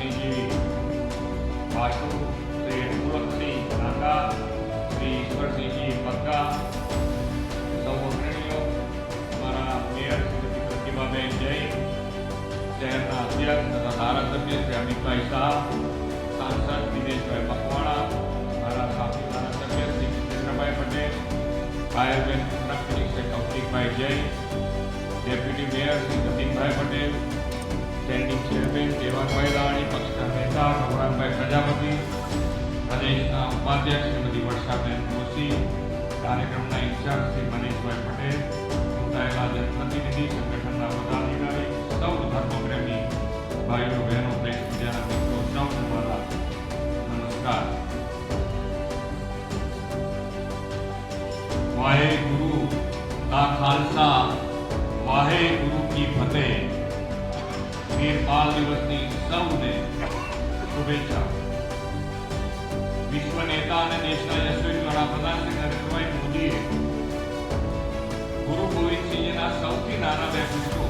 સિંહજી બાસુ, શ્રી પુલકસિંહ નાકા, શ્રી ઈશ્વરસિંહજી પક્કા, સૌ અગ્રણીઓ, અમારા મેયર શ્રીમતી પ્રતિભાબેન જૈન, શહેરના અધ્યક્ષ તથા ધારાસભ્ય શ્રી અમિતભાઈ શાહ, સાંસદ દિનેશભાઈ મકવાણા, મારા સાથી ધારાસભ્ય શ્રી જીતેન્દ્રભાઈ પટેલ, ફાયરબેન પ્રતિનિધિ શ્રી કૌશિકભાઈ જૈન, ડેપ્યુટી મેયર શ્રી જતીનભાઈ પટેલ, સ્ટેન્ડિંગ ચેરમેન દેવાભાઈ રાણી, પક્ષના નેતા નવરાનભાઈ પ્રજાપતિ, પ્રદેશના ઉપાધ્યક્ષ શ્રીમતી વર્ષાબેન જોશી, કાર્યક્રમના ઇન્ચાર્જ શ્રી મનીષભાઈ પટેલ, ચૂંટાયેલા જનપ્રતિનિધિ, સંગઠનના પદાધિકારી, સૌ ધર્મપ્રેમી ભાઈઓ બહેનો, પ્રેસ મીડિયાના મિત્રો, સૌને મારા નમસ્કાર। વાહેગુરુ કા ખાલસા, વાહેગુરુ કી ફતેહ। વીર બાલ દિવસની સૌને શુભેચ્છા। વિશ્વ નેતા અને દેશના યશસ્વી વડાપ્રધાન શ્રી નરેન્દ્રભાઈ મોદીએ ગુરુ ગોવિંદસિંહજીના સૌથી નાના બે પુત્રો